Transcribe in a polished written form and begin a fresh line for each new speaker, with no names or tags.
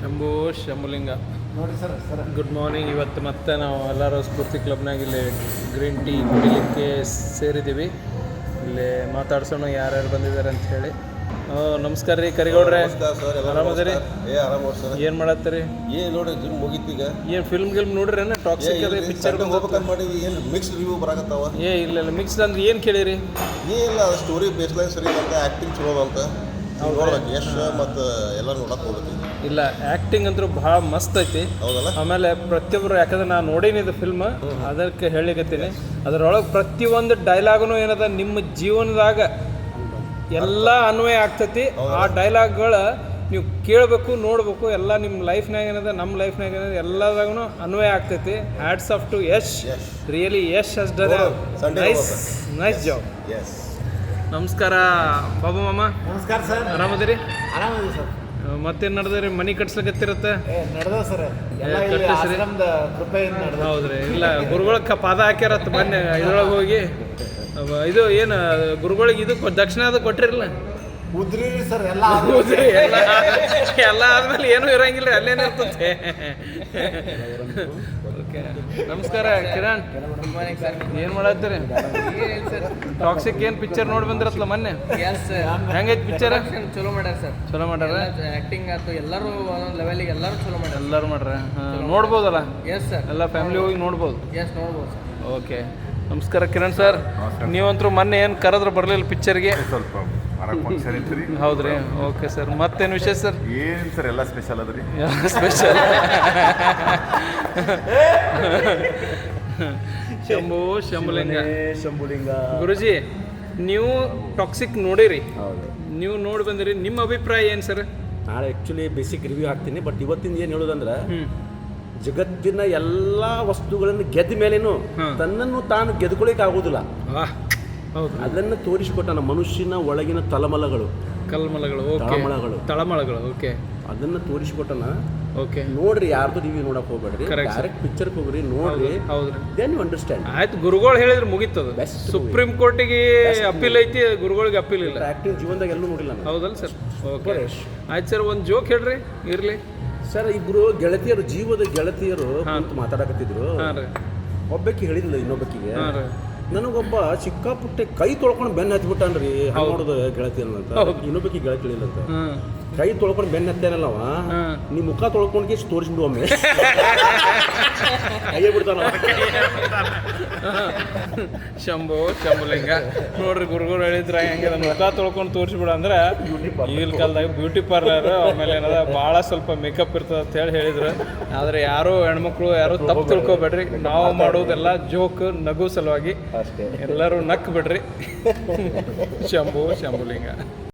ಶಂಭು ಶಂಭುಲಿಂಗ
ನೋಡಿ sir
good morning. ಇವತ್ತು ಮತ್ತೆ ನಾವು ಎಲ್ಲರೂ ಸ್ಫೂರ್ತಿ ಕ್ಲಬ್ನಾಗ ಇಲ್ಲಿ ಗ್ರೀನ್ ಟೀ ಕುಡಿಲಿಕ್ಕೆ ಸೇರಿದ್ದೀವಿ. ಇಲ್ಲಿ ಮಾತಾಡ್ಸೋಣ ಯಾರ್ಯಾರು ಬಂದಿದ್ದಾರೆ ಅಂತ ಹೇಳಿ. ನಮಸ್ಕಾರ ರೀ ಕರಿಗೌಡ್ರೆ, ಆರಾಮದಿರಿ? ಏನು ಮಾಡತ್ತೀರಿ?
ಏನು ನೋಡಿ ಜಿಮ್ ಮುಗಿತೀಗ.
ಏನು ಫಿಲ್ಮ್ ಗಿಲ್ಮ್ ನೋಡ್ರಿ ಟಾಕ್ಸಿಕ್ ಅದೇ ಪಿಕ್ಚರ್
ಮಾಡಿವಿ. ಏನು ಮಿಕ್ಸ್ ರಿವ್ಯೂ ಬರಾಕತ್ತಾವ?
ಇಲ್ಲ ಮಿಕ್ಸ್ ಅಂದ್ರೆ ಏನು ಕೇಳಿರಿ?
ಏನಿಲ್ಲ, ಸ್ಟೋರಿ ಬೇಸ್ ಲೈನ್ ಸರಿ ಅಂತ, ಆ್ಯಕ್ಟಿಂಗ್ ಚಲೋ ಅಂತ ನೋಡ್ಬೇಕು. ಯಶ್ ಮತ್ತು ಎಲ್ಲ ನೋಡಕ್ಕೆ ಹೋಗ್ಬೇಕು.
ಇಲ್ಲ ಆ್ಯಕ್ಟಿಂಗ್ ಅಂತೂ ಭಾಳ ಮಸ್ತ್ ಐತಿ.
ಹೌದಲ್ಲ?
ಆಮೇಲೆ ಪ್ರತಿಯೊಬ್ಬರು, ಯಾಕಂದ್ರೆ ನಾನು ನೋಡೀನಿದು ಫಿಲ್ಮ್, ಅದಕ್ಕೆ ಹೇಳಿಕತ್ತೀನಿ. ಅದರೊಳಗೆ ಪ್ರತಿಯೊಂದು ಡೈಲಾಗ್ನು ಏನದ ನಿಮ್ಮ ಜೀವನದಾಗ ಎಲ್ಲ ಅನ್ವಯ ಆಗ್ತೈತಿ. ಆ ಡೈಲಾಗ್ಗಳ ನೀವು ಕೇಳಬೇಕು, ನೋಡಬೇಕು. ಎಲ್ಲ ನಿಮ್ಮ ಲೈಫ್ನಾಗ ಏನದ, ನಮ್ಮ ಲೈಫ್ನಾಗ ಏನದ, ಎಲ್ಲದಾಗೂ ಅನ್ವಯ ಆಗ್ತೈತಿ. Hats off to Yash. Really Yash has done nice job. ನಮಸ್ಕಾರ ಬಾಬು ಮಾಮ.
ನಮಸ್ಕಾರ ಸರ್.
ಆರಾಮದಿರಿ?
ಆರಾಮದಿ ಸರ್.
ಮತ್ತೇನು ನಡೆದ್ರಿ? ಮನೆ ಕಟ್ಸ್ಲಿಕತ್ತಿರತ್ತೆ?
ನಡೆದ ಸರ್, ಆಶ್ರಮದ ಕೃಪೆಯಿಂದ ನಡೆದ.
ಹೌದ್ರಿ. ಇಲ್ಲ ಗುರುಗಳ ಪಾದ ಹಾಕ್ಯಾರತ್ತ ಮೊನ್ನೆ ಇದ್ರೊಳಗೆ ಹೋಗಿ. ಇದು ಏನು ಗುರುಗಳಿಗೆ ಇದು ದಕ್ಷಿಣ ಅದು ಕೊಟ್ಟಿರಲ್ಲ?
ಉದ್ರಿ ಸರ್, ಎಲ್ಲ
ಉದ್ರಿ ಎಲ್ಲ ಆದ್ಮೇಲೆ ಏನೂ ಇರಂಗಿಲ್ಲ, ಅಲ್ಲೇನು ಇರ್ತದೆ. ಓಕೆ, ನಮಸ್ಕಾರ ಕಿರಣ್. ಏನು ಮಾಡತ್ತೀರಿ? ಟಾಕ್ಸಿಕ್ ಏನು ಪಿಕ್ಚರ್ ನೋಡಿ ಬಂದಿರತ್ತಲ್ಲ ಮೊನ್ನೆ? ಹೆಂಗೈತಿ ಪಿಕ್ಚರ್?
ಚಲೋ ಮಾಡ್ಯಾರ ಸರ್.
ಚಲೋ ಮಾಡ್ಯಾರ.
ಆಕ್ಟಿಂಗ್ ಆಯ್ತು, ಎಲ್ಲರೂ ಒಂದೊಂದು ಲೆವೆಲಿಗೆ ಎಲ್ಲರೂ ಚಲೋ ಮಾಡ್ಯಾರ.
ಎಲ್ಲರೂ ಮಾಡ್ರ? ನೋಡ್ಬೋದಲ್ಲ?
ಎಸ್ ಸರ್,
ಎಲ್ಲ ಫ್ಯಾಮಿಲಿ ಹೋಗಿ ನೋಡ್ಬೋದು.
ಎಸ್ ನೋಡ್ಬೋದು ಸರ್.
ಓಕೆ, ನಮಸ್ಕಾರ ಕಿರಣ್ ಸರ್. ನೀವಂತರೂ ಮೊನ್ನೆ ಏನು ಕರೆದ್ರೆ ಬರಲಿಲ್ಲ ಪಿಕ್ಚರ್ಗೆ?
ಸ್ವಲ್ಪ ಫಂಕ್ಷನ್ ಇತ್ತು ರೀ.
ಹೌದ್ರಿ. ಓಕೆ ಸರ್, ಮತ್ತೇನು ವಿಶೇಷ ಸರ್?
ಏನು ಸರ್, ಎಲ್ಲ ಸ್ಪೆಷಲ್ ಅದ ರೀ.
ಸ್ಪೆಷಲ್ ಶಂಭುಲಿಂಗ. ಗುರುಜಿ, ನೀವು ಟಾಕ್ಸಿಕ್ ನೋಡಿರಿ, ನೀವು ನೋಡಿ ಬಂದಿರಿ. ನಿಮ್ಮ ಅಭಿಪ್ರಾಯ ಏನು ಸರ್?
ನಾಳೆ ಆ್ಯಕ್ಚುಲಿ ಬೇಸಿಕ್ ರಿವ್ಯೂ ಹಾಕ್ತೀನಿ. ಬಟ್ ಇವತ್ತಿಂದ ಏನು ಹೇಳೋದಂದ್ರೆ, ಜಗತ್ತಿನ ಎಲ್ಲ ವಸ್ತುಗಳನ್ನು ಗೆದ್ದ ಮೇಲೇನು ತನ್ನನ್ನು ತಾನು ಗೆದ್ಕೊಳ್ಳಿಕ್ಕೆ ಆಗೋದಿಲ್ಲ.
ಹೌದು,
ಅದನ್ನು ತೋರಿಸಿಕೊಟ್ಟಾನ ಮನುಷ್ಯನ ಒಳಗಿನ ತಳಮಳಗಳು.
ತಳಮಳಗಳು. ಓಕೆ,
ಅದನ್ನ ತೋರಿಸಿಕೊಟ್ಟನ.
ಓಕೆ,
ನೋಡ್ರಿ, ಯಾರ್ದು ರಿವ್ಯೂ ನೋಡಕ್ ಹೋಗ್ಬೇಡ್ರಿ, ಡೈರೆಕ್ಟ್ ಪಿಕ್ಚರ್ಗೆ ಹೋಗ್ರಿ, ನೋಡ್ರಿ.
ಹೌದ್ರಿ,
ದೆನ್ ಯು ಅಂಡರ್ಸ್ಟ್ಯಾಂಡ್.
ಆಯ್ತು, ಗುರುಗಳು ಹೇಳಿದ್ರೆ ಮುಗಿತದ. ಸುಪ್ರೀಂ ಕೋರ್ಟಿಗೆ ಅಪೀಲ್ ಐತಿ, ಗುರುಗಳಿಗೆ ಅಪೀಲ್ ಇಲ್ಲ.
ಆಕ್ಟಿಂಗ್ ಜೀವನದಾಗ ಎಲ್ಲೂ ನೋಡಿಲ್ಲ ನಾನು.
ಹೌದಲ್ಲ ಸರ್? ಓಕೆ, ಆಯ್ತು ಸರ್, ಒಂದು ಜೋಕ್ ಹೇಳ್ರಿ. ಇರ್ಲಿ
ಸರ್, ಇಬ್ರು ಗೆಳತಿಯರು, ಜೀವದ ಗೆಳತಿಯರು ಅಂತ ಮಾತಾಡಕತ್ತಿದ್ರು. ಒಬ್ಬಕ್ಕೆ ಹೇಳಿದಿಲ್ಲ ಇನ್ನೊಬ್ಬಕ್ಕಿಗೆ, ನನಗೊಬ್ಬ ಸಿಕ್ಕಾಪುಟ್ಟೆ ಕೈ ತೊಳ್ಕೊಂಡು ಬೆನ್ನ ಹತ್ಬಿಟ್ಟಾನ್ರಿ. ನೋಡೋದು ಗೆಳತಿ ಅಂತ, ಇನ್ನೊಬ್ಬಕ್ಕೆ ಗೆಳತಿ ಹೇಳಿಲ್ಲ ಅಂತ. ಕೈ ತೊಳ್ಕೊಂಡು ಬೆನ್ನ ಹತ್ತೇನಲ್ಲವ, ನೀ ಮುಖ ತೊಳ್ಕೊಂಡ್ಗೆ ತೋರಿಸ್ಬಿಡು ಒಮ್ಮೆ. ಅಯ್ಯೇ ಬಿಡ್ತಾನ.
ಶಂಭುಲಿಂಗ ನೋಡ್ರಿ, ಗುರುಗಳು ಹೇಳಿದ್ರ ಹೆಂಗೆ ಮುಖ ತೊಳ್ಕೊಂಡು ತೋರಿಸ್ಬಿಡು ಅಂದ್ರೆ, ಈಗಿನ ಕಾಲದಾಗ ಬ್ಯೂಟಿ ಪಾರ್ಲರ್ ಆಮೇಲೆ ಏನದ ಭಾಳ ಸ್ವಲ್ಪ ಮೇಕಪ್ ಇರ್ತದೆ ಅಂತ ಹೇಳಿದ್ರು. ಆದರೆ ಯಾರು ಹೆಣ್ಮಕ್ಳು ಯಾರು ತಪ್ಪು ತಿಳ್ಕೊಬೇಡ್ರಿ. ನಾವು ಮಾಡೋದೆಲ್ಲ ಜೋಕ್, ನಗು ಸಲುವಾಗಿ. ಎಲ್ಲರೂ ನಕ್ ಬಿಡ್ರಿ. ಶಂಭುಲಿಂಗ.